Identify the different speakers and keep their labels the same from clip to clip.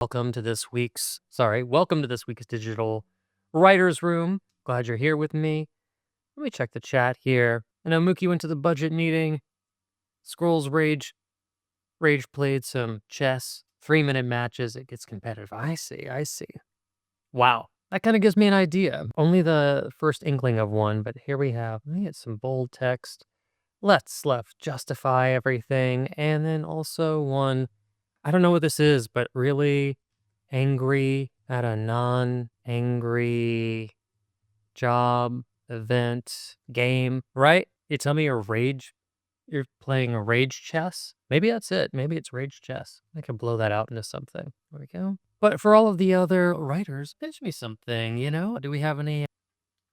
Speaker 1: Welcome to this week's Digital Writers Room. Glad you're here with me. Let me check the chat here. I know Mookie went to the budget meeting. Scrolls Rage played some chess, 3-minute matches. It gets competitive. I see. Wow. That kind of gives me an idea. Only the first inkling of one, but here we have. Let me get some bold text. Let's left justify everything. And then also one, I don't know what this is, but really angry at a non-angry job, event, game, right? You tell me you're playing a rage chess? Maybe that's it. Maybe it's rage chess. I can blow that out into something. There we go. But for all of the other writers, pitch me something, Do we have any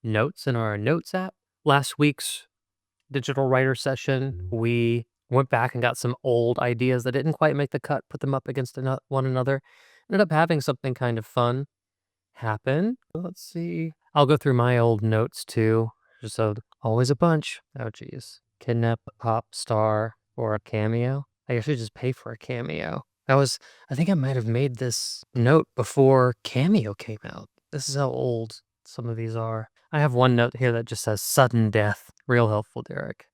Speaker 1: notes in our notes app? Last week's digital writer session, we went back and got some old ideas that didn't quite make the cut, put them up against one another. Ended up having something kind of fun happen. Let's see. I'll go through my old notes too. Always a bunch. Oh, geez. Kidnap a pop star or a cameo. I guess I should just pay for a cameo. I think I might have made this note before Cameo came out. This is how old some of these are. I have one note here that just says sudden death. Real helpful, Derek.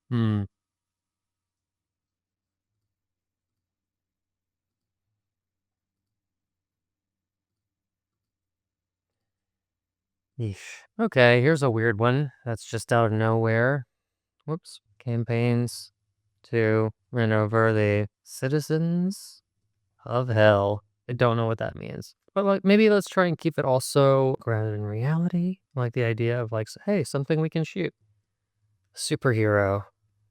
Speaker 1: Yeesh. Okay, here's a weird one that's just out of nowhere. Whoops. Campaigns to win over the citizens of hell. I don't know what that means. But maybe let's try and keep it also grounded in reality. I like the idea of hey, something we can shoot. Superhero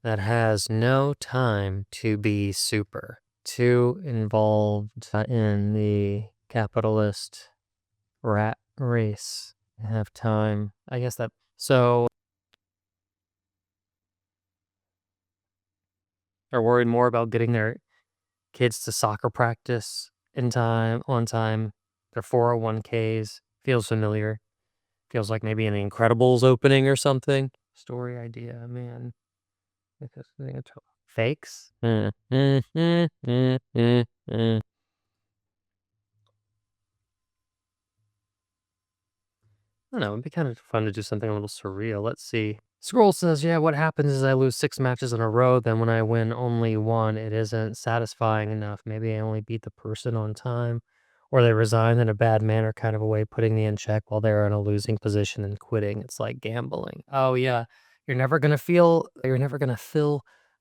Speaker 1: that has no time to be super. Too involved in the capitalist rat race. Have time. I guess that. So are worried more about getting their kids to soccer practice on time. Their 401ks. Feels familiar. Feels like maybe an Incredibles opening or something. Story idea, man. Fakes? I don't know. It'd be kind of fun to do something a little surreal. Let's see. Scroll says, yeah, what happens is I lose 6 matches in a row. Then when I win only one, it isn't satisfying enough. Maybe I only beat the person on time. Or they resign in a bad manner kind of a way, putting me in check while they're in a losing position and quitting. It's like gambling. Oh, yeah. You're never going to fill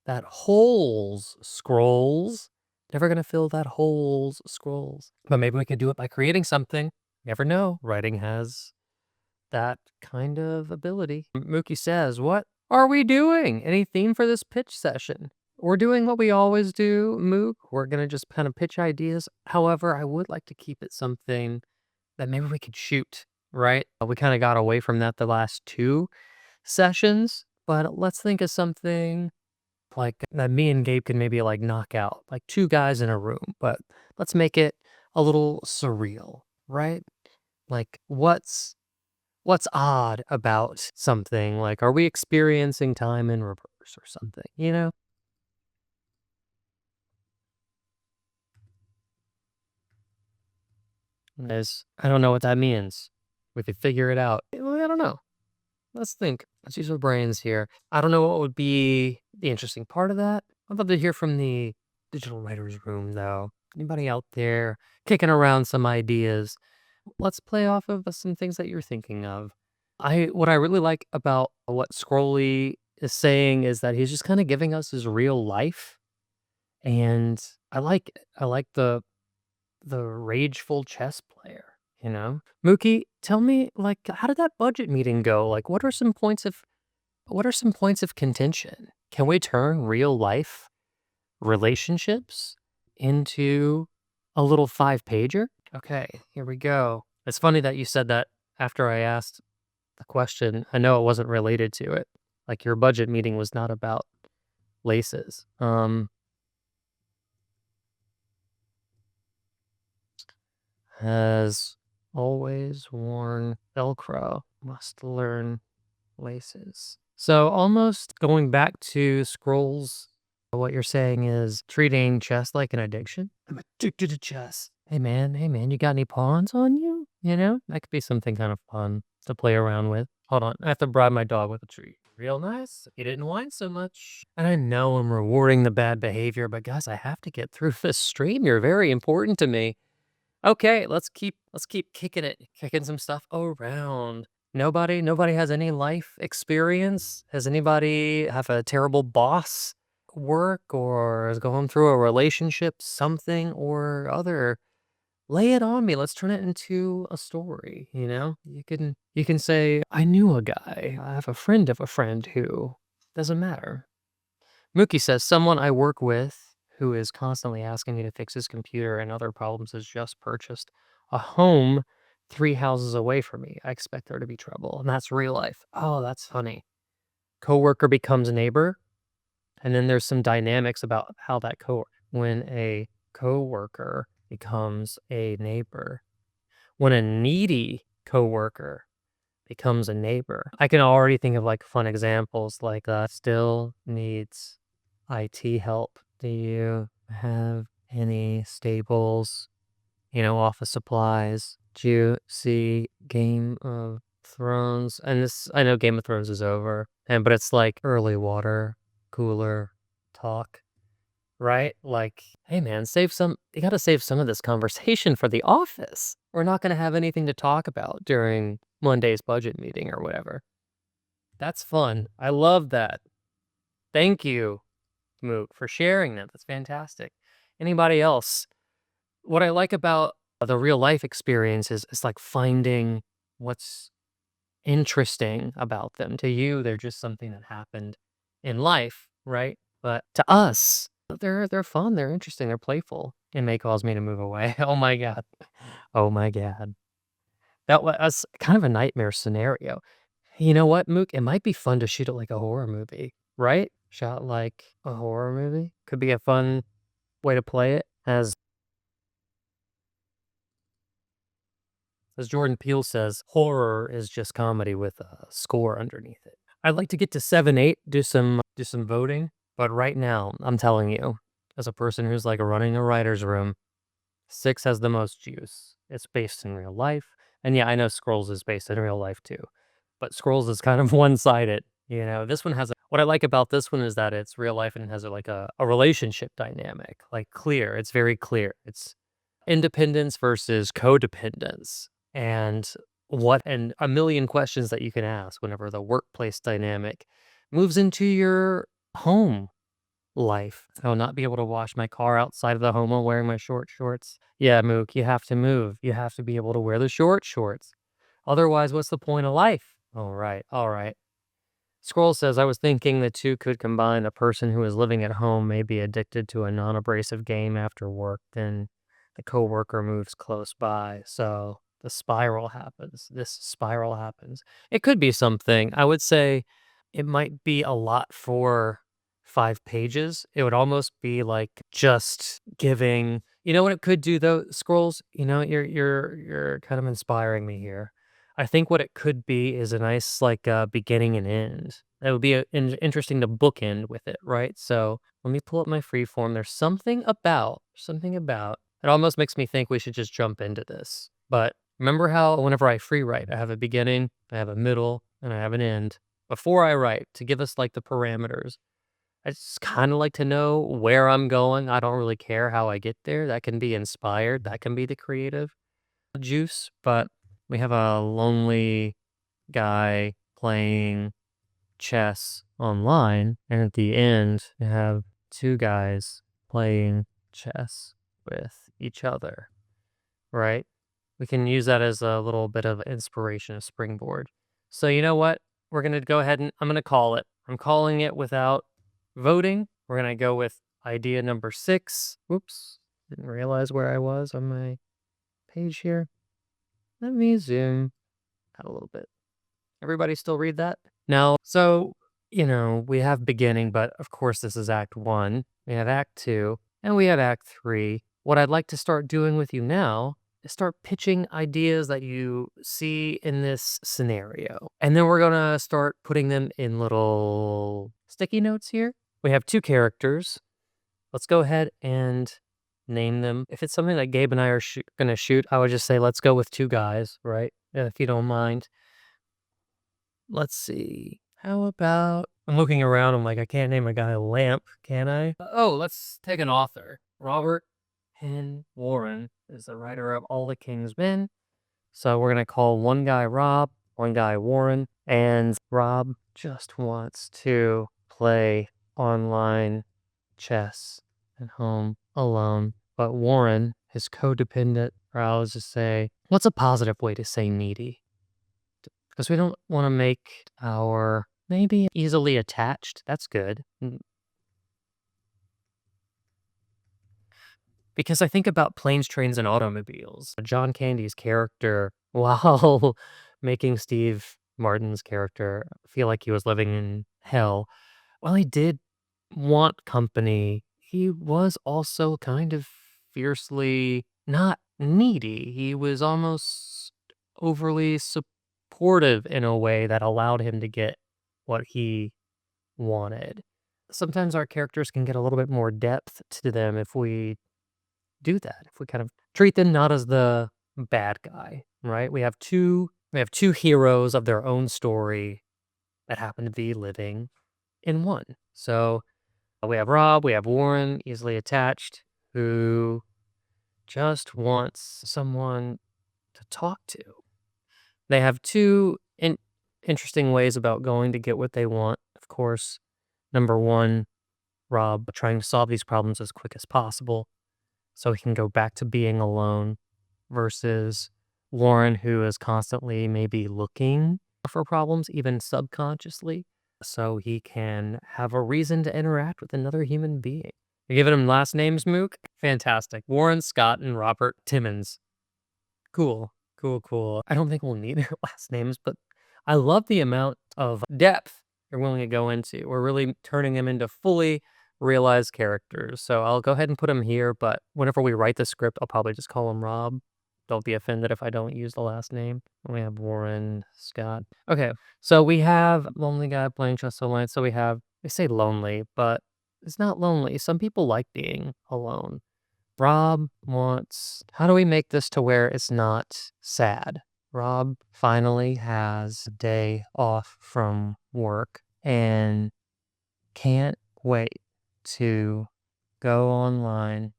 Speaker 1: that holes, scrolls. Never going to fill that holes, scrolls. But maybe we could do it by creating something. Never know. Writing has that kind of ability. Mookie says, what are we doing? Any theme for this pitch session? We're doing what we always do, Mook. We're going to just kind of pitch ideas. However, I would like to keep it something that maybe we could shoot, right? We kind of got away from that the last 2 sessions, but let's think of something like that me and Gabe can maybe knock out, like 2 guys in a room, but let's make it a little surreal, right? Like what's odd about something? Like, are we experiencing time in reverse or something, I don't know what that means. We could figure it out. Well, I don't know. Let's think. Let's use our brains here. I don't know what would be the interesting part of that. I'd love to hear from the digital writers room, though. Anybody out there kicking around some ideas? Let's play off of some things that you're thinking of. What I really like about what Scrolly is saying is that he's just kind of giving us his real life, and I like the rageful chess player. Mookie, tell me how did that budget meeting go? What are some points of contention? Can we turn real life relationships into a little 5-pager? Okay, here we go. It's funny that you said that after I asked the question. I know it wasn't related to it. Like your budget meeting was not about laces. Has always worn Velcro, must learn laces. So almost going back to Scrolls What you're saying is treating chess like an addiction? I'm addicted to chess. Hey man, you got any pawns on you? You know, that could be something kind of fun to play around with. Hold on, I have to bribe my dog with a treat. Real nice. He didn't whine so much. And I know I'm rewarding the bad behavior, but guys, I have to get through this stream. You're very important to me. Okay, let's keep kicking it, kicking some stuff around. Nobody has any life experience? Has anybody have a terrible boss at work or is going through a relationship, something or other? Lay it on me. Let's turn it into a story, you know? You can say, I knew a guy. I have a friend of a friend who doesn't matter. Mookie says, someone I work with who is constantly asking me to fix his computer and other problems has just purchased a home 3 houses away from me. I expect there to be trouble. And that's real life. Oh, that's funny. Coworker becomes a neighbor. And then there's some dynamics about how that when a coworker becomes a neighbor, when a needy coworker becomes a neighbor. I can already think of like fun examples like still needs IT help. Do you have any staples, office supplies? Do you see Game of Thrones? And this, I know Game of Thrones is over, but it's like early water cooler talk, right? Like, hey man, you gotta save some of this conversation for the office. We're not gonna have anything to talk about during Monday's budget meeting or whatever. That's fun. I love that. Thank you, Mook, for sharing that. That's fantastic. Anybody else? What I like about the real life experience is like finding what's interesting about them. To you, they're just something that happened in life, right? But to us, they're fun, they're interesting, they're playful. It may cause me to move away. Oh my god. Oh my god. That was kind of a nightmare scenario. You know what, Mook? It might be fun to shoot it like a horror movie, right? Shot like a horror movie. Could be a fun way to play it. As Jordan Peele says, horror is just comedy with a score underneath it. I'd like to get to 7, 8, do some voting, but right now, I'm telling you, as a person who's like running a writer's room, 6 has the most juice. It's based in real life. And yeah, I know Scrolls is based in real life too. But Scrolls is kind of one-sided. This one has what I like about this one is that it's real life and it has a relationship dynamic, like clear. It's very clear. It's independence versus codependence. And a million questions that you can ask whenever the workplace dynamic moves into your home life. I'll not be able to wash my car outside of the home while wearing my short shorts. Yeah, Mook, you have to move. You have to be able to wear the short shorts. Otherwise, what's the point of life? All right, all right. Scroll says, I was thinking the two could combine. A person who is living at home may be addicted to a non abrasive game after work, then the coworker moves close by. So the spiral happens. This spiral happens. It could be something. I would say it might be a lot for 5 pages. It would almost be like just giving. You know what it could do though, Scrolls? You're kind of inspiring me here. I think what it could be is a nice like beginning and end. That would be interesting to bookend with it, right? So let me pull up my free form. There's something about it almost makes me think we should just jump into this. But remember how whenever I free write, I have a beginning, I have a middle, and I have an end. Before I write, to give us like the parameters, I just kind of like to know where I'm going. I don't really care how I get there. That can be inspired. That can be the creative juice. But we have a lonely guy playing chess online. And at the end, we have two guys playing chess with each other, right? We can use that as a little bit of inspiration, a springboard. So you know what? We're going to go ahead and I'm going to call it. I'm calling it without voting. We're going to go with idea number 6. Whoops. Didn't realize where I was on my page here. Let me zoom out a little bit. Everybody still read that? Now, so, we have beginning, but of course this is act 1. We have act 2, and we have act 3. What I'd like to start doing with you now is start pitching ideas that you see in this scenario. And then we're going to start putting them in little sticky notes here. We have 2 characters. Let's go ahead and name them. If it's something that Gabe and I are gonna shoot, I would just say, let's go with 2 guys, right? If you don't mind. Let's see. How about I'm looking around, I'm like, I can't name a guy Lamp, can I? Oh, let's take an author. Robert Penn Warren is the writer of All the King's Men. So we're gonna call one guy Rob, one guy Warren, and Rob just wants to play online chess at home alone. But Warren is codependent, or I'll just say, what's a positive way to say needy? Because we don't want to make our maybe easily attached. That's good. Because I think about planes, trains, and automobiles. John Candy's character, while making Steve Martin's character feel like he was living in hell, while he did want company, he was also kind of fiercely not needy. He was almost overly supportive in a way that allowed him to get what he wanted. Sometimes our characters can get a little bit more depth to them if we do that, if we kind of treat them not as the bad guy, right? We have two heroes of their own story that happen to be living in one. So we have Rob, we have Warren, easily attached, who just wants someone to talk to. They have two interesting ways about going to get what they want. Of course, number one, Rob trying to solve these problems as quick as possible so he can go back to being alone, versus Warren, who is constantly maybe looking for problems, even subconsciously, so he can have a reason to interact with another human being. You're giving him last names, Mook? Fantastic. Warren, Scott, and Robert Timmons. Cool. Cool, cool. I don't think we'll need their last names, but I love the amount of depth they're willing to go into. We're really turning them into fully realized characters. So I'll go ahead and put them here, but whenever we write the script, I'll probably just call him Rob. Don't be offended if I don't use the last name. We have Warren, Scott. Okay, so we have lonely guy playing chess online. So they say lonely, but it's not lonely. Some people like being alone. Rob wants, how do we make this to where it's not sad? Rob finally has a day off from work and can't wait to go online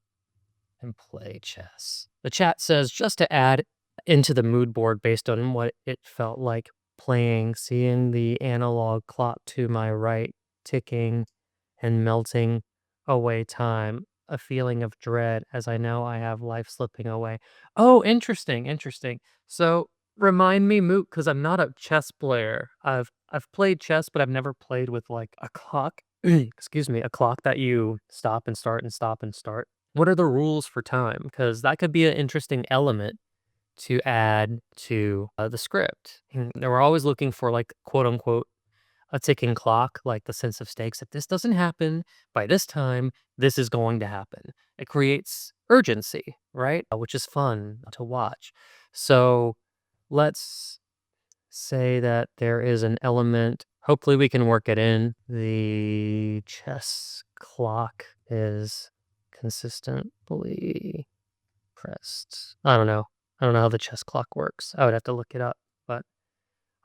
Speaker 1: and play chess. The chat says, just to add into the mood board based on what it felt like playing, seeing the analog clock to my right ticking and melting away time, a feeling of dread as I know I have life slipping away. Oh, interesting, interesting. So remind me, Moot, because I'm not a chess player. I've played chess, but I've never played with like a clock. Excuse me, a clock that you stop and start and stop and start. What are the rules for time? Because that could be an interesting element to add to the script. And they were always looking for like quote unquote a ticking clock, like the sense of stakes. If this doesn't happen by this time, this is going to happen. It creates urgency, right? Which is fun to watch. So let's say that there is an element, hopefully we can work it in. The chess clock is consistently pressed. I don't know. I don't know how the chess clock works. I would have to look it up, but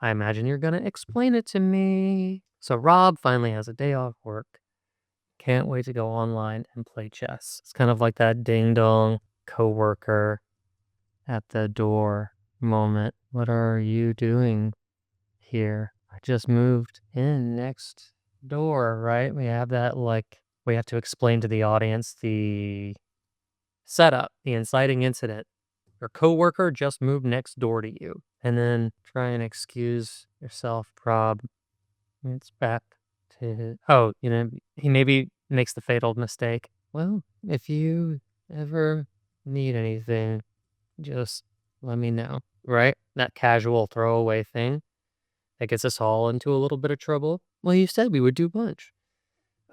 Speaker 1: I imagine you're gonna explain it to me. So Rob finally has a day off work. Can't wait to go online and play chess. It's kind of like that ding dong coworker at the door moment. What are you doing here? I just moved in next door, right? We have that like we have to explain to the audience the setup, the inciting incident. Your coworker just moved next door to you. And then try and excuse yourself, Rob. It's back to, oh, he maybe makes the fatal mistake. Well, if you ever need anything, just let me know, right? That casual throwaway thing that gets us all into a little bit of trouble. Well, you said we would do lunch.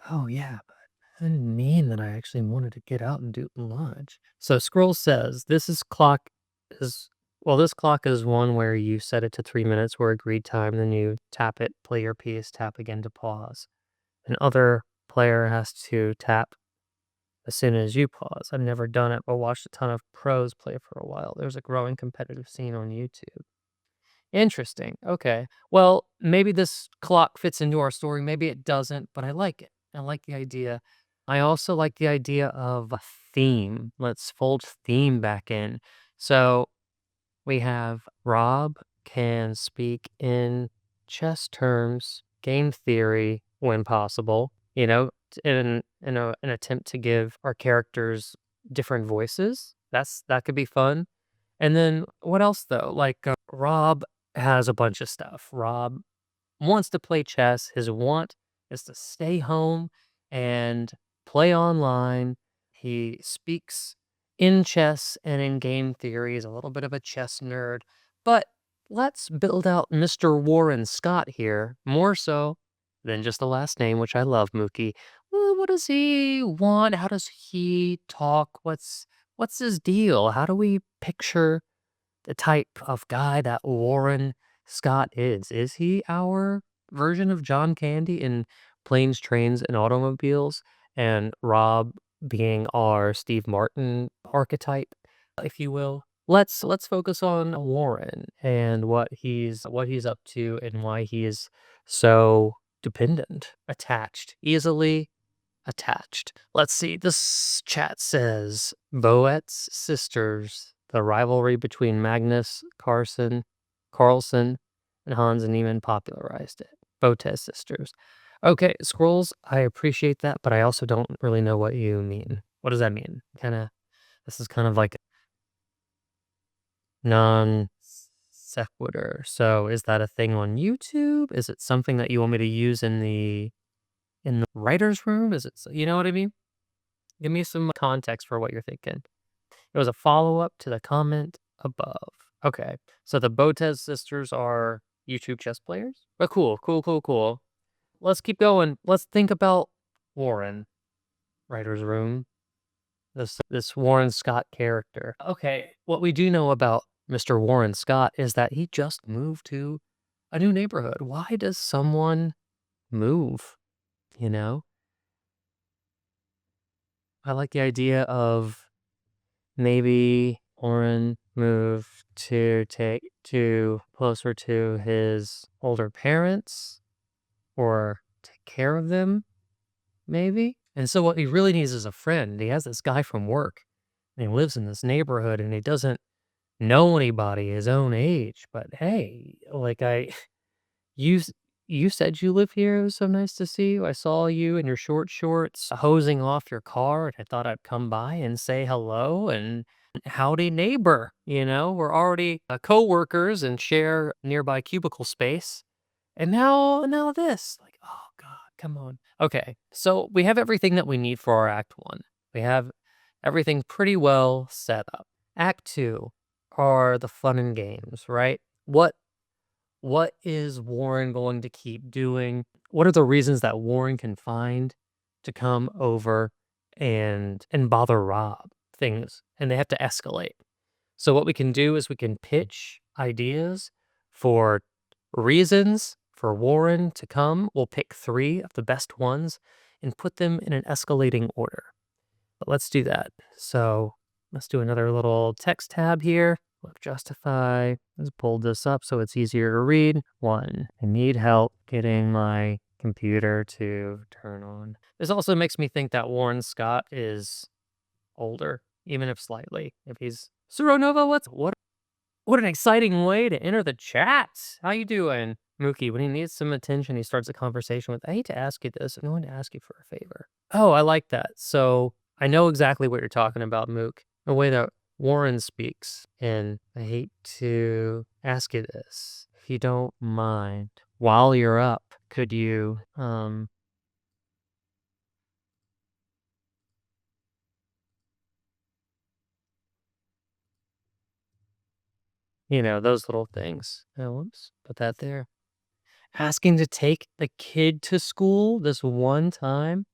Speaker 1: Oh, yeah, but I didn't mean that I actually wanted to get out and do lunch. So Scroll says is this clock is one where you set it to 3 minutes for agreed time, then you tap it, play your piece, tap again to pause. In other player has to tap as soon as you pause. I've never done it, but watched a ton of pros play for a while. There's a growing competitive scene on YouTube. Interesting. Okay. Well, maybe this clock fits into our story. Maybe it doesn't, but I like it. I like the idea. I also like the idea of a theme. Let's fold theme back in. So we have Rob can speak in chess terms, game theory when possible, in an attempt to give our characters different voices. That could be fun. And then what else though? Like Rob has a bunch of stuff. Rob wants to play chess. His want is to stay home and play online. He speaks in chess and in game theory. He's a little bit of a chess nerd. But let's build out Mr. Warren Scott here, more so than just the last name, which I love, Mookie. Well, what does he want? How does he talk? What's his deal? How do we picture the type of guy that Warren Scott is? Is he our version of John Candy in Planes, Trains, and Automobiles, and Rob being our Steve Martin archetype, if you will? Let's focus on Warren and what he's up to and why he is so dependent, attached, easily attached. Let's see. This chat says Boet's sisters, the rivalry between Magnus Carlsen, and Hans Niemann popularized it. Boet's sisters. Okay, scrolls. I appreciate that, but I also don't really know what you mean. What does that mean? This is kind of like non sequitur. So is that a thing on YouTube? Is it something that you want me to use in the writer's room? You know what I mean? Give me some context for what you're thinking. It was a follow-up to the comment above. Okay, so the Botez sisters are YouTube chess players? But cool, cool, cool, cool. Let's keep going. Let's think about Warren, writer's room. This Warren Scott character. Okay, what we do know about Mr. Warren Scott is that he just moved to a new neighborhood. Why does someone move, you know? I like the idea of maybe Oren moved to take to closer to his older parents or take care of them, maybe. And so what he really needs is a friend. He has this guy from work and he lives in this neighborhood and he doesn't know anybody his own age. But hey, like you s- you said you live here. It was so nice to see you. I saw you in your short shorts hosing off your car, and I thought I'd come by and say hello and howdy neighbor. We're already co-workers and share nearby cubicle space. And now this. Like, oh God, come on. Okay, so we have everything that we need for our Act 1. We have everything pretty well set up. Act 2 are the fun and games, right? What is Warren going to keep doing? What are the reasons that Warren can find to come over and bother Rob things? And they have to escalate. So what we can do is we can pitch ideas for reasons for Warren to come. We'll pick 3 of the best ones and put them in an escalating order. But let's do that. So let's do another little text tab here. Let's justify. Let's pull this up so it's easier to read. 1. I need help getting my computer to turn on. This also makes me think that Warren Scott is older, even if slightly. If he's Suronova, what an exciting way to enter the chat. How you doing? Mookie, when he needs some attention, he starts a conversation with, I hate to ask you this. I'm going to ask you for a favor. Oh, I like that. So I know exactly what you're talking about, Mook. The way that Warren speaks. And I hate to ask you this. If you don't mind, while you're up, could you, those little things. Oh, whoops, put that there. Asking to take the kid to school this one time?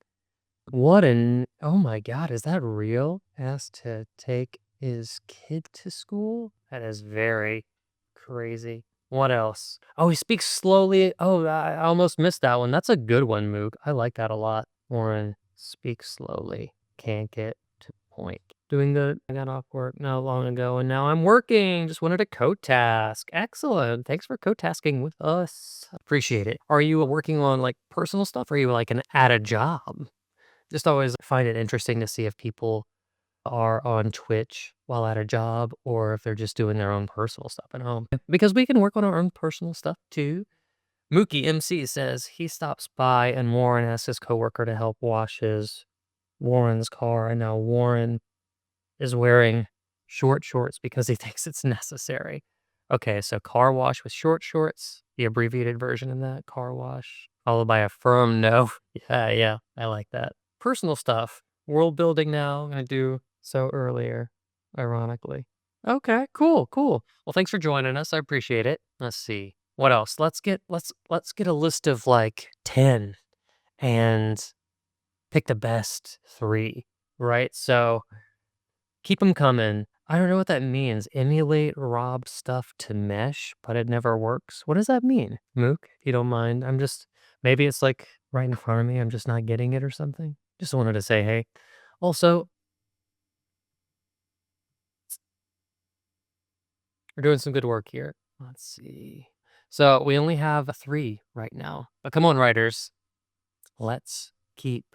Speaker 1: Oh my God, is that real? Asked to take his kid to school? That is very crazy. What else? Oh, he speaks slowly. Oh, I almost missed that one. That's a good one, Mook. I like that a lot. Warren, speak slowly. Can't get to the point. Doing good. I got off work not long ago and now I'm working. Just wanted to code task. Excellent. Thanks for code tasking with us. Appreciate it. Are you working on like personal stuff or are you like at a job? Just always find it interesting to see if people are on Twitch while at a job or if they're just doing their own personal stuff at home. Because we can work on our own personal stuff too. Mookie MC says he stops by and Warren asks his coworker to help wash Warren's car. And now Warren is wearing short shorts because he thinks it's necessary. Okay, so car wash with short shorts, the abbreviated version of that, car wash, followed by a firm no. Yeah, I like that. Personal stuff, world building now. I'm gonna do so earlier, ironically. Okay, cool. Well, thanks for joining us. I appreciate it. Let's see. What else? Let's get a list of like 10 and pick the best 3, right? So keep them coming. I don't know what that means. Emulate Rob stuff to mesh, but it never works. What does that mean? Mook, if you don't mind. Maybe it's like right in front of me. I'm just not getting it or something. Just wanted to say, hey. Also, we're doing some good work here. Let's see. So we only have 3 right now. But come on, writers. Let's keep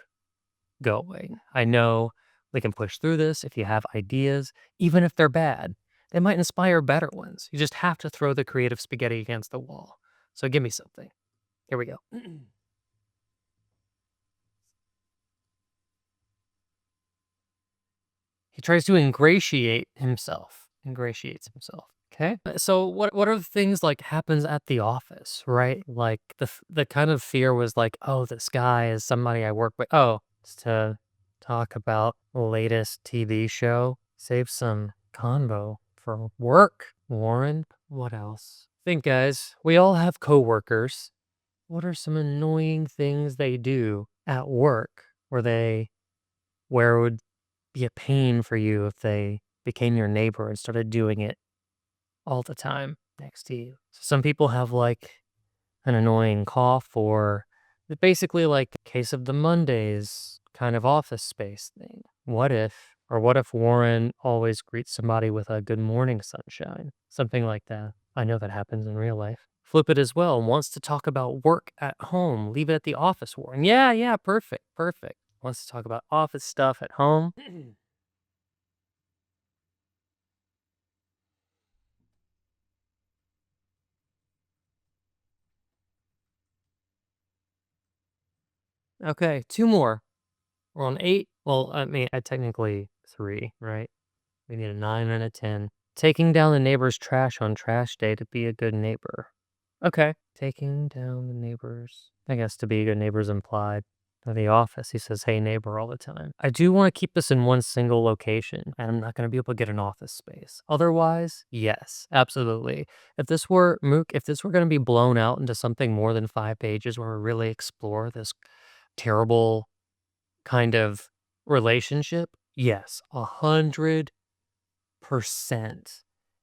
Speaker 1: going. I know we can push through this if you have ideas, even if they're bad. They might inspire better ones. You just have to throw the creative spaghetti against the wall. So give me something. Here we go. He tries to ingratiate himself. Ingratiates himself. Okay. So what are the things like happens at the office, right? Like the kind of fear was like, oh, this guy is somebody I work with. Oh, it's to talk about the latest TV show. Save some convo for work, Warren. What else? Think, guys. We all have coworkers. What are some annoying things they do at work where it would be a pain for you if they became your neighbor and started doing it all the time next to you? So some people have like an annoying cough or basically like a case of the Mondays kind of office space thing. What if Warren always greets somebody with a good morning sunshine? Something like that. I know that happens in real life. Flip it as well. Wants to talk about work at home. Leave it at the office, Warren. Yeah, perfect. Wants to talk about office stuff at home. Okay, 2 more. We're on 8. Well, I mean, I technically 3, right? We need a 9 and a 10. Taking down the neighbor's trash on trash day to be a good neighbor. Okay. Taking down the neighbors. I guess to be a good neighbor is implied. At the office, he says, hey, neighbor, all the time. I do want to keep this in one single location, and I'm not going to be able to get an office space. Otherwise, yes, absolutely. If this were going to be blown out into something more than 5 pages where we really explore this terrible kind of relationship, yes, 100%.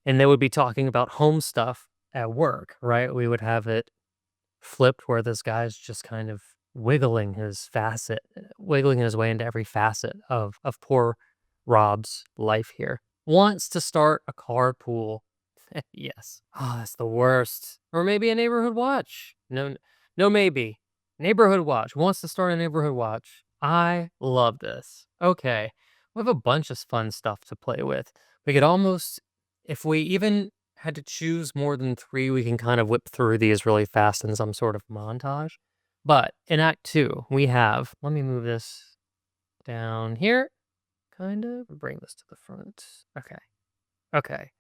Speaker 1: And they would be talking about home stuff at work, right? We would have it flipped where this guy's just kind of wiggling his way into every facet of poor Rob's life here. Wants to start a carpool. Yes. Oh, that's the worst. Or maybe a neighborhood watch. No, maybe. Neighborhood watch. Wants to start a neighborhood watch. I love this. Okay. We have a bunch of fun stuff to play with. We could almost, if we even had to choose more than 3, we can kind of whip through these really fast in some sort of montage. But in Act 2, let me move this down here, kind of, bring this to the front. Okay.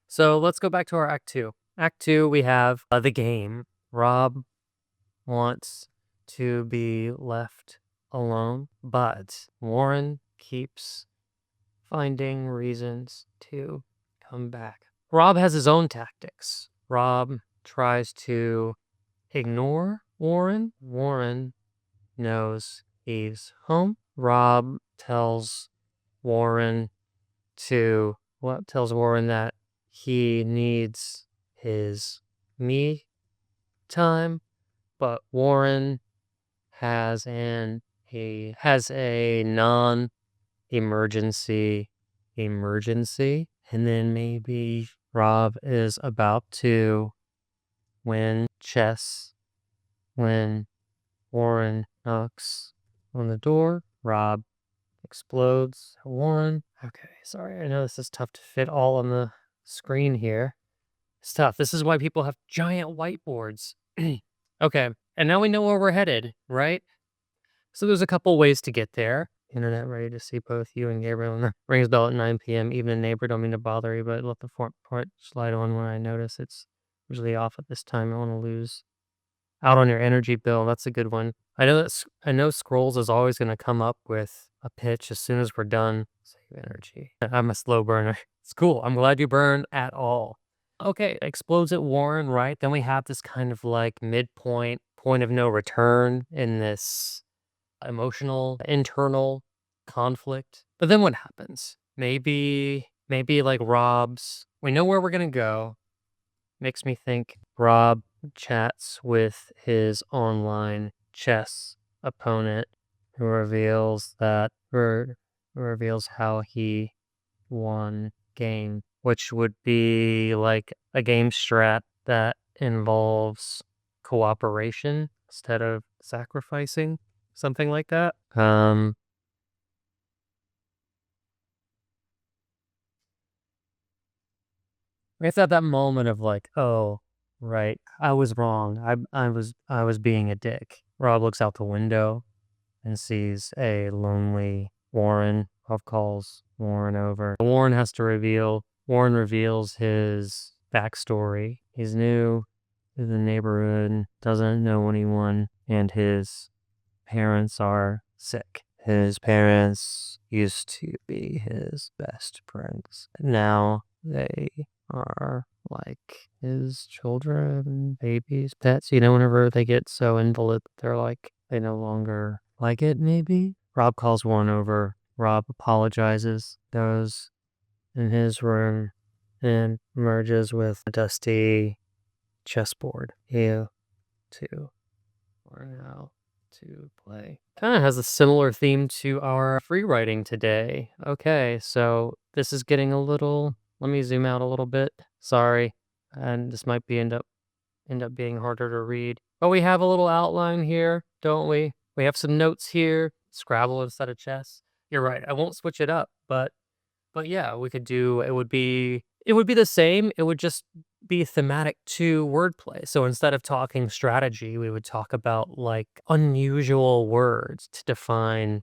Speaker 1: So let's go back to our Act 2. Act 2, we have the game. Rob wants to be left alone, but Warren keeps finding reasons to come back. Rob has his own tactics. Rob tries to ignore Warren. Warren knows he's home. Rob tells Warren tells Warren that he needs his me time, but Warren has an He has a non-emergency emergency, and then maybe Rob is about to win chess when Warren knocks on the door. Rob explodes at Warren. Okay, sorry, I know this is tough to fit all on the screen here. It's tough. This is why people have giant whiteboards. Okay, and now we know where we're headed, right? So there's a couple ways to get there. Internet ready to see both you and Gabriel. And rings bell at 9 p.m. Even a neighbor, don't mean to bother you, but let the front part slide on when I notice it's usually off at this time. I want to lose out on your energy bill. That's a good one. I know Scrolls is always going to come up with a pitch as soon as we're done. Save energy. I'm a slow burner. It's cool. I'm glad you burned at all. Okay, explodes at Warren, right? Then we have this kind of like midpoint, point of no return in this emotional, internal conflict. But then what happens? Maybe like Rob's, we know where we're going to go. Makes me think Rob chats with his online chess opponent who reveals how he won game, which would be like a game strat that involves cooperation instead of sacrificing, something like that. We have to have that moment of like, oh, right, I was wrong. I was being a dick. Rob looks out the window and sees a lonely Warren. Rob calls Warren over. Warren reveals his backstory. He's new to the neighborhood, doesn't know anyone, and his parents are sick. His parents used to be his best friends. Now they are like his children, babies, pets. Whenever they get so invalid, they're like, they no longer like it, maybe. Rob calls Warren over. Rob apologizes, goes in his room, and merges with a dusty chessboard. You two are now to play. Kind of has a similar theme to our free writing today. Okay, so this is getting a little. Let me zoom out a little bit. Sorry, and this might be end up being harder to read. But we have a little outline here, don't we? We have some notes here. Scrabble instead of chess. You're right. I won't switch it up, but yeah, we could do. It would be the same. It would just be thematic to wordplay. So instead of talking strategy, we would talk about like unusual words to define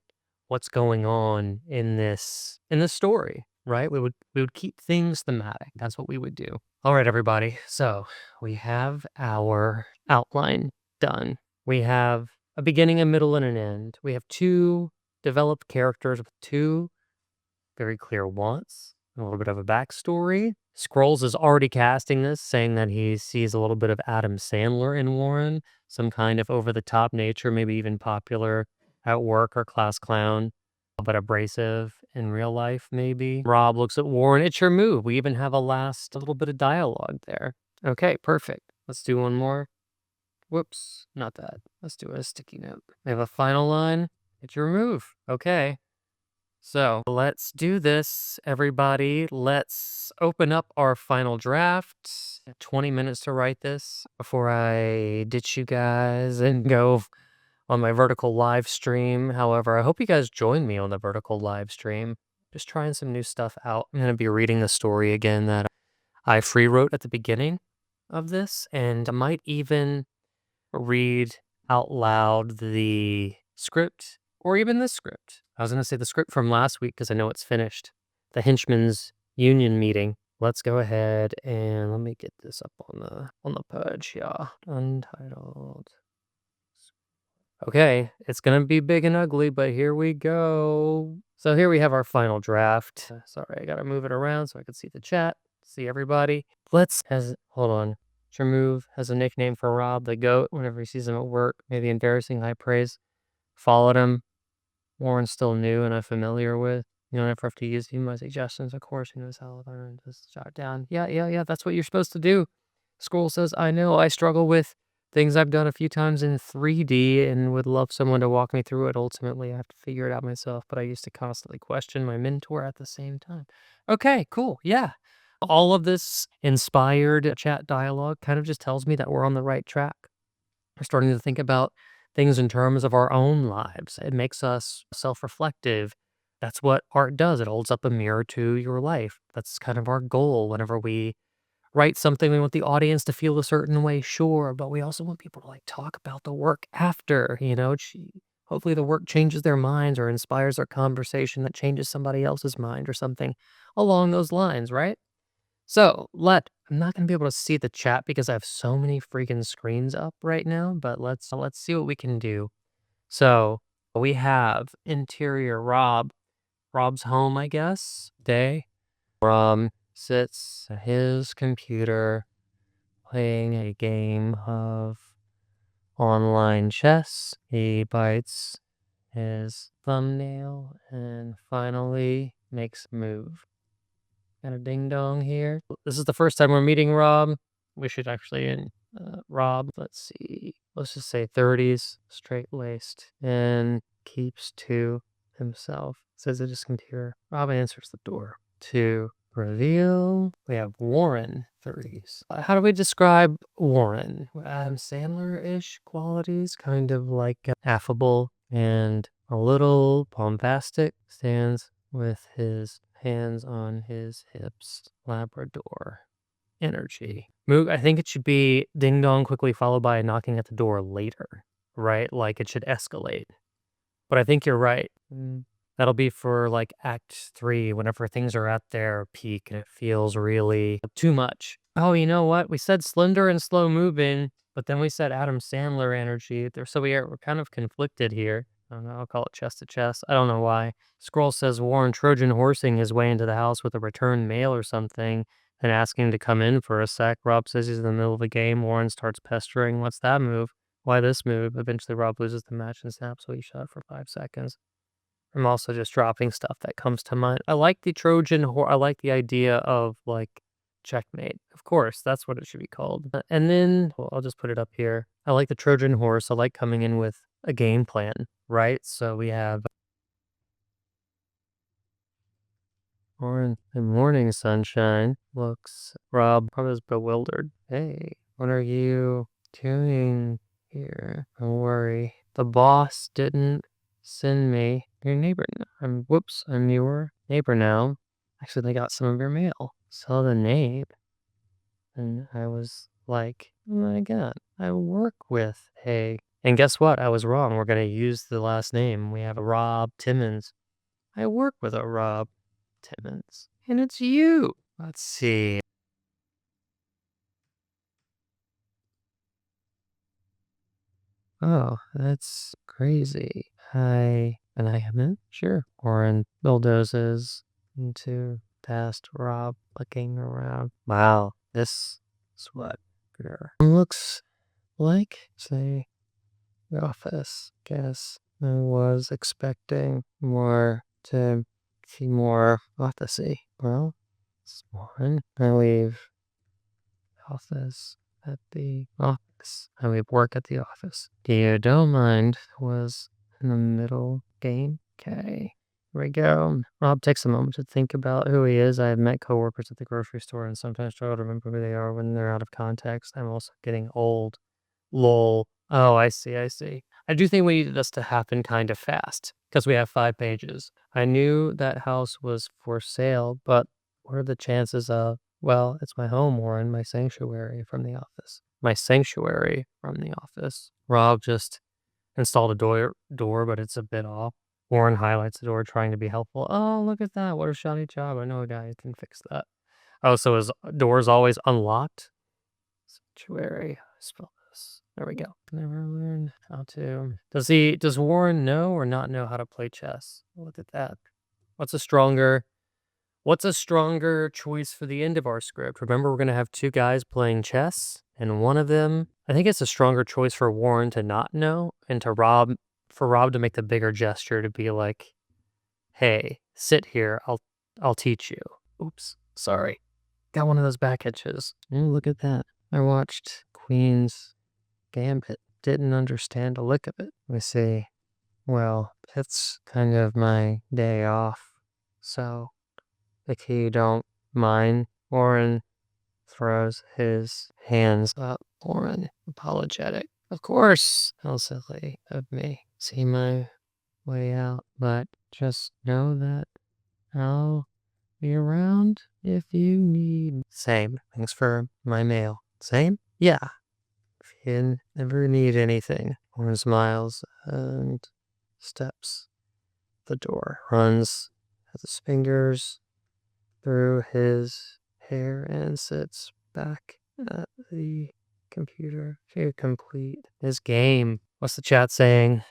Speaker 1: what's going on in this story, right? We would keep things thematic. That's what we would do. All right, everybody. So we have our outline done. We have a beginning, a middle, and an end. We have two developed characters with two very clear wants, a little bit of a backstory. Scrolls is already casting this, saying that he sees a little bit of Adam Sandler in Warren, some kind of over the top nature, maybe even popular at work or class clown, but abrasive in real life, maybe. Rob looks at Warren. It's your move. We even have a little bit of dialogue there. Okay, perfect. Let's do one more. Whoops, not that. Let's do a sticky note. We have a final line. It's your move. Okay. So let's do this, everybody. Let's open up our final draft. 20 minutes to write this before I ditch you guys and go on my vertical live stream. However, I hope you guys join me on the vertical live stream. Just trying some new stuff out. I'm going to be reading the story again that I free wrote at the beginning of this, and I might even read out loud the script or even the script. I was going to say the script from last week because I know it's finished. The Henchman's Union meeting. Let's go ahead and let me get this up on the page. Yeah, untitled. Okay, it's going to be big and ugly, but here we go. So here we have our final draft. Sorry, I got to move it around so I can see the chat, see everybody. Hold on. Move has a nickname for Rob, the goat, whenever he sees him at work. Maybe embarrassing high praise. Followed him. Warren's still new and unfamiliar with. You don't ever have to use my suggestions, of course. He knows how to learn. Just jot down. Yeah. That's what you're supposed to do. Scroll says, I know I struggle with things I've done a few times in 3D and would love someone to walk me through it. Ultimately, I have to figure it out myself, but I used to constantly question my mentor at the same time. Okay, cool. Yeah. All of this inspired chat dialogue kind of just tells me that we're on the right track. We're starting to think about things in terms of our own lives. It makes us self reflective. That's what art does. It holds up a mirror to your life. That's kind of our goal whenever we write something. We want the audience to feel a certain way, sure, but we also want people to like talk about the work after, hopefully the work changes their minds or inspires our conversation that changes somebody else's mind or something along those lines, right? So I'm not gonna be able to see the chat because I have so many freaking screens up right now, but let's see what we can do. So we have interior Rob. Rob's home, I guess. Day. Rob sits at his computer playing a game of online chess. He bites his thumbnail and finally makes a move. Got a ding dong here. This is the first time we're meeting Rob. We should actually Rob, let's see. Let's just say 30s, straight laced, and keeps to himself. Says at his computer. Rob answers the door. To reveal, we have Warren, 30s. How do we describe Warren? Adam Sandler-ish qualities, kind of like affable and a little bombastic. Stands with his hands on his hips. Labrador energy. Moog, I think it should be ding dong quickly followed by a knocking at the door later, right? Like it should escalate. But I think you're right. That'll be for like act 3 whenever things are at their peak and it feels really too much. Oh, you know what? We said slender and slow moving, but then we said Adam Sandler energy. So we're kind of conflicted here. I don't know. I'll call it chest to chest. I don't know why. Scroll says Warren Trojan horsing his way into the house with a return mail or something and asking to come in for a sec. Rob says he's in the middle of the game. Warren starts pestering. What's that move? Why this move? Eventually, Rob loses the match and snaps what he shot for 5 seconds. I'm also just dropping stuff that comes to mind. I like the Trojan horse. I like the idea of like checkmate. Of course, that's what it should be called. And then I'll just put it up here. I like the Trojan horse. I like coming in with a game plan, right? So we have morning sunshine. Looks Rob probably is bewildered. Hey, what are you doing here? Don't worry. The boss didn't send me your neighbor. I'm your neighbor now. Actually, they got some of your mail. Saw the name. And I was like, oh my God, I work with Hey. And guess what? I was wrong. We're going to use the last name. We have a Rob Timmons. I work with a Rob Timmons. And it's you. Let's see. Oh, that's crazy. Hi. And I am in? Sure. Warren bulldozes into past Rob looking around. Wow, this is what looks like. Say, the office. Guess I was expecting more to see more. We'll have to see. Well, it's Warren. I leave office at the office. I leave work at the office. You don't mind was in the middle game. Okay. Here we go. Rob takes a moment to think about who he is. I have met coworkers at the grocery store and sometimes struggle to remember who they are when they're out of context. I'm also getting old. Lol. Oh, I see, I see. I do think we needed this to happen kind of fast because we have 5 pages. I knew that house was for sale, but what are the chances of, well, it's my home, Warren, my sanctuary from the office. My sanctuary from the office. Rob just installed a door, but it's a bit off. Warren highlights the door, trying to be helpful. Oh, look at that. What a shoddy job. I know a guy who can fix that. Oh, so his door's always unlocked? Sanctuary. Spell this. There we go. Never learned how to. Does Warren know or not know how to play chess? Look at that. What's a stronger choice for the end of our script? Remember, we're going to have 2 guys playing chess, and one of them, I think it's a stronger choice for Warren to not know and for Rob to make the bigger gesture to be like, "Hey, sit here. I'll teach you." Oops, sorry. Got one of those back itches. Oh, look at that. I watched Queen's Gambit didn't understand a lick of it. We see, well, it's kind of my day off, so if you don't mind, Warren throws his hands up. Warren, apologetic. Of course, how silly of me. See my way out, but just know that I'll be around if you need. Same. Thanks for my mail. Same? Yeah. If you ever need anything. Warren smiles and steps the door. Runs his fingers through his hair and sits back at the computer to complete his game. What's the chat saying?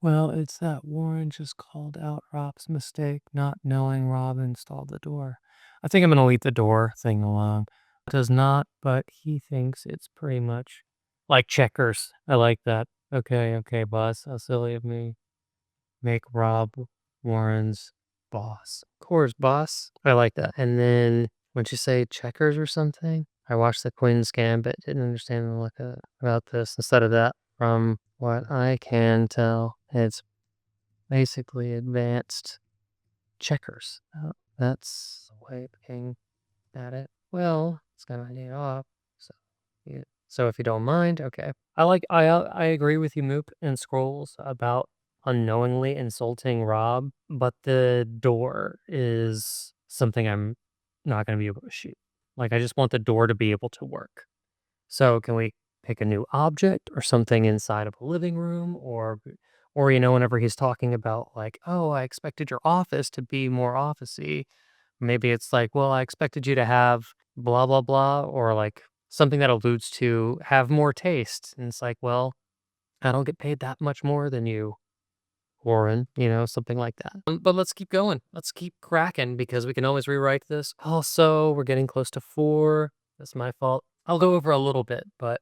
Speaker 1: Well, it's that Warren just called out Rob's mistake, not knowing Rob installed the door. I think I'm gonna leave the door thing alone. Does not, but he thinks it's pretty much like checkers. I like that. Okay, boss. How silly of me. Make Rob Warren's boss. Of course, boss. I like that. And then, wouldn't you say checkers or something? I watched the Queen's Gambit, didn't understand about this. Instead of that, from what I can tell, it's basically advanced checkers. That's the way of looking at it. Well, it's got my day off, so yeah. So if you don't mind, okay. I agree with you, Moop and Scrolls, about unknowingly insulting Rob, but the door is something I'm not gonna be able to shoot. Like, I just want the door to be able to work. So can we pick a new object or something inside of a living room or whenever he's talking about like, "Oh, I expected your office to be more officey." Maybe it's like, "Well, I expected you to have blah blah blah," or like something that alludes to have more taste. And it's like, "Well, I don't get paid that much more than you, Warren," something like that. But let's keep going. Let's keep cracking because we can always rewrite this. Also, we're getting close to 4. That's my fault. I'll go over a little bit, but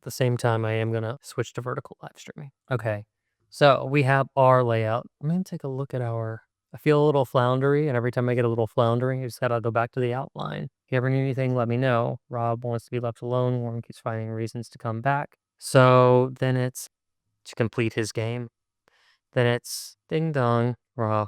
Speaker 1: at the same time, I am going to switch to vertical live streaming. Okay. So we have our layout. I'm going to take a look at I feel a little floundery, and every time I get a little floundering, I just got to go back to the outline. If you ever need anything, let me know. Rob wants to be left alone. Warren keeps finding reasons to come back. So then it's to complete his game. Then it's ding dong. Rob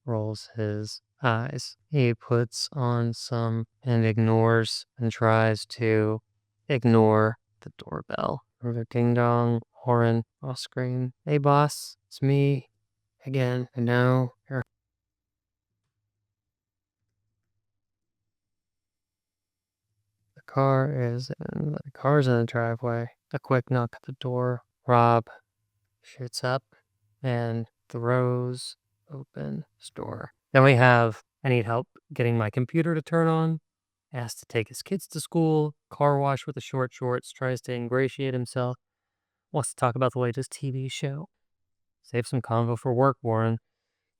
Speaker 1: rolls his eyes. He puts on some and ignores and tries to ignore the doorbell. Another ding dong. Warren off screen. Hey boss, it's me again. I know you're. The car's in the driveway. A quick knock at the door. Rob shoots up and throws open his door. Then we have, I need help getting my computer to turn on. Asked to take his kids to school. Car wash with the short shorts. Tries to ingratiate himself. Wants to talk about the latest TV show. Save some convo for work, Warren.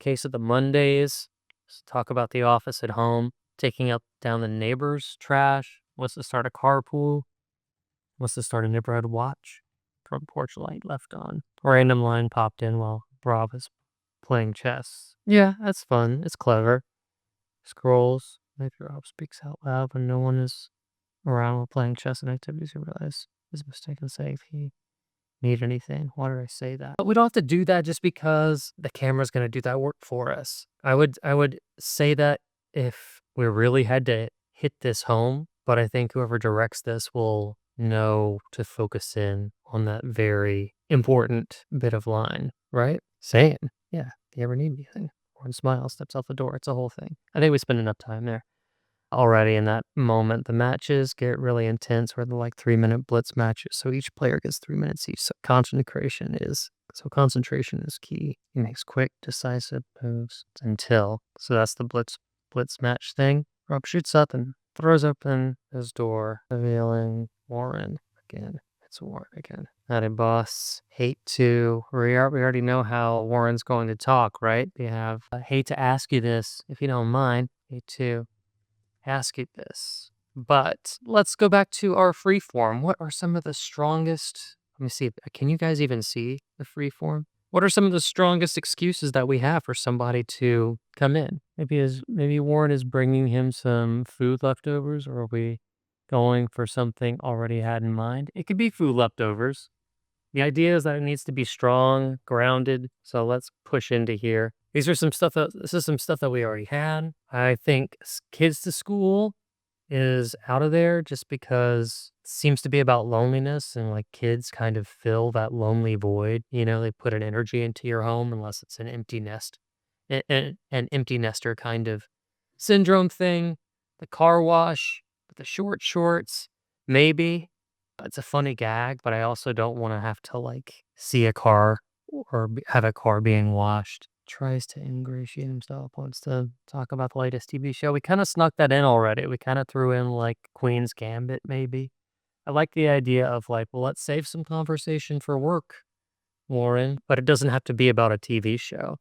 Speaker 1: Case of the Mondays. Let's talk about the office at home. Taking up down the neighbor's trash. Wants to start a carpool. Wants to start a neighborhood watch. Front porch light left on. A random line popped in while Rob is playing chess. Yeah, that's fun. It's clever. Scrolls. Maybe Rob speaks out loud when no one is around while playing chess and activities. You realize his mistake and say if he need anything. Why did I say that? But we don't have to do that just because the camera's gonna do that work for us. I would say that if we really had to hit this home, but I think whoever directs this will know to focus in on that very important bit of line, right? Saying, yeah, if you ever need anything. Warren smiles, steps out the door. It's a whole thing. I think we spend enough time there already in that moment. The matches get really intense where they're like 3-minute blitz matches. So each player gets 3 minutes each. So concentration is key. He makes quick, decisive moves until. So that's the blitz match thing. Rob shoots up and throws open his door, revealing Warren again. It's Warren again. Howdy, boss. We already know how Warren's going to talk, right? We have, hate to ask you this, if you don't mind. Hate to ask you this. But let's go back to our free form. What are some of the strongest? Let me see. Can you guys even see the free form? What are some of the strongest excuses that we have for somebody to come in? Maybe Warren is bringing him some food leftovers, or are we going for something already had in mind. It could be food leftovers. The idea is that it needs to be strong, grounded. So let's push into here. This is some stuff that we already had. I think kids to school is out of there just because it seems to be about loneliness and like kids kind of fill that lonely void. They put an energy into your home unless it's an empty nest, an empty nester kind of syndrome thing. The car wash, the short shorts, maybe. It's a funny gag, but I also don't want to have to like see a car or have a car being washed. Tries to ingratiate himself, wants to talk about the latest TV show. We kind of snuck that in already. We kind of threw in like Queen's Gambit, maybe. I like the idea of like, well, let's save some conversation for work, Warren, but it doesn't have to be about a TV show.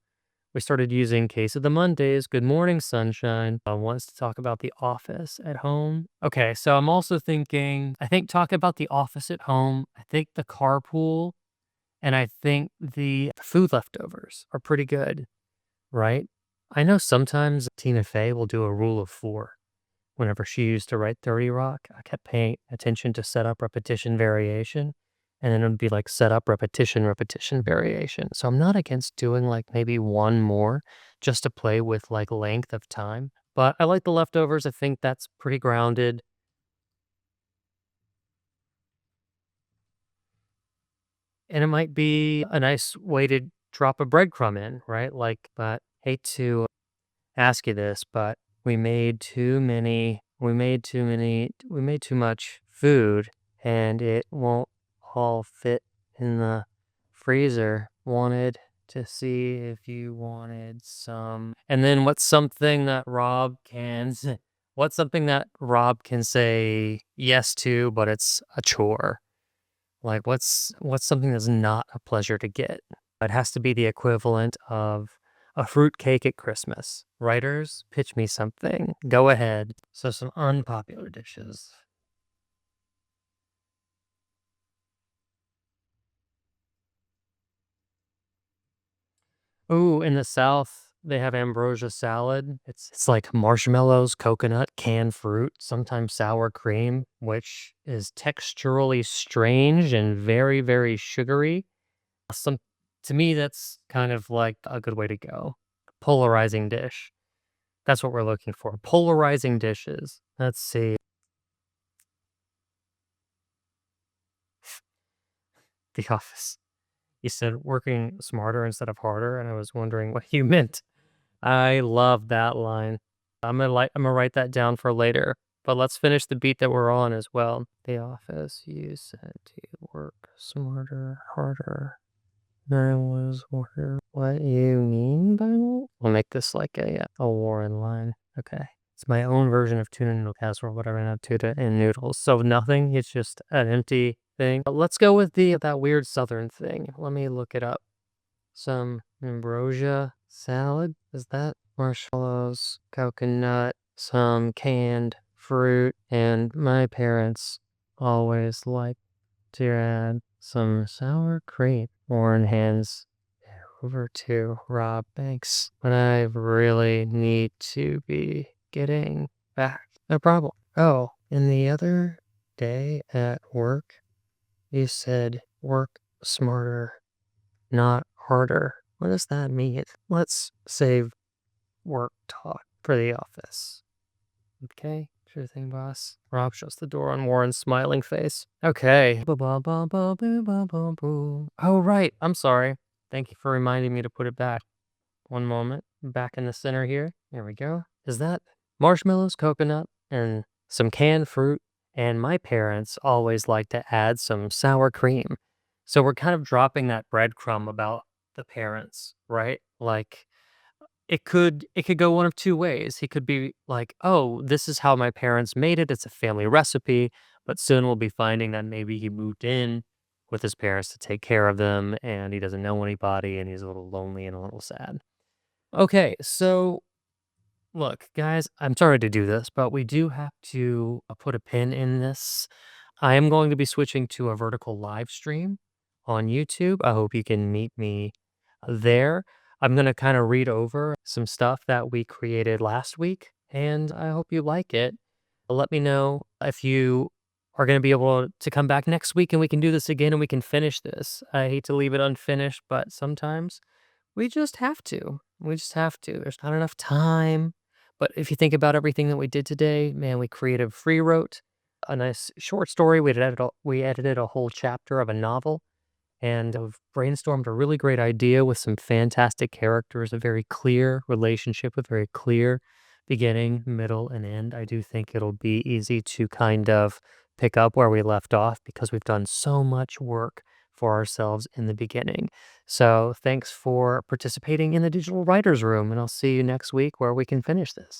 Speaker 1: We started using Case of the Mondays, Good Morning Sunshine, wants to talk about The Office at home. Okay, so I'm also thinking, I think talk about The Office at home. I think the carpool and I think the food leftovers are pretty good, right? I know sometimes Tina Fey will do a rule of four. Whenever she used to write 30 Rock, I kept paying attention to setup, repetition, variation. And then it would be like setup, repetition, repetition, variation. So I'm not against doing like maybe one more just to play with like length of time. But I like the leftovers. I think that's pretty grounded. And it might be a nice way to drop a breadcrumb in, right? Like, but hate to ask you this, but we made too much food and it won't all fit in the freezer. Wanted to see if you wanted some. And then what's something that Rob can say yes to, but it's a chore? Like what's something that's not a pleasure to get? It has to be the equivalent of a fruit cake at Christmas. Writers, pitch me something. Go ahead. So some unpopular dishes. Ooh, in the South, they have ambrosia salad. It's like marshmallows, coconut, canned fruit, sometimes sour cream, which is texturally strange and very, very sugary. Some To me, that's kind of like a good way to go. Polarizing dish. That's what we're looking for. Polarizing dishes. Let's see. The Office. You said working smarter instead of harder, and I was wondering what you meant. I love that line. I'm gonna write that down for later. But let's finish the beat that we're on as well. The Office. You said to work smarter, harder. I was wondering what you mean by that. We'll make this like a Warren line. Okay. It's my own version of tuna noodle casserole, but I ran out of tuna and noodles. So nothing. It's just an empty thing. But let's go with the that weird southern thing. Let me look it up. Some ambrosia salad. Is that marshmallows, coconut, some canned fruit, and my parents always like to add some sour cream. Warren hands over to Rob. Thanks, but I really need to be getting back. No problem. Oh, and the other day at work, you said work smarter, not harder. What does that mean? Let's save work talk for the office. Okay, sure thing, boss. Rob shuts the door on Warren's smiling face. Okay. Oh, right. I'm sorry. Thank you for reminding me to put it back. One moment. Back in the center here. There we go. Is that marshmallows, coconut, and some canned fruit? And my parents always like to add some sour cream. So we're kind of dropping that breadcrumb about the parents, right? Like it could go one of two ways. He could be like, "Oh, this is how my parents made it. It's a family recipe." But soon we'll be finding that maybe he moved in with his parents to take care of them and he doesn't know anybody and he's a little lonely and a little sad. Okay, so look, guys, I'm sorry to do this, but we do have to put a pin in this. I am going to be switching to a vertical live stream on YouTube. I hope you can meet me there. I'm going to kind of read over some stuff that we created last week, and I hope you like it. Let me know if you are going to be able to come back next week and we can do this again and we can finish this. I hate to leave it unfinished, but sometimes we just have to. We just have to. There's not enough time. But if you think about everything that we did today, man, we creative free wrote a nice short story. We edited a whole chapter of a novel and have brainstormed a really great idea with some fantastic characters, a very clear relationship with very clear beginning, middle, and end. I do think it'll be easy to kind of pick up where we left off because we've done so much work for ourselves in the beginning. So, thanks for participating in the Digital Writers Room, and I'll see you next week where we can finish this.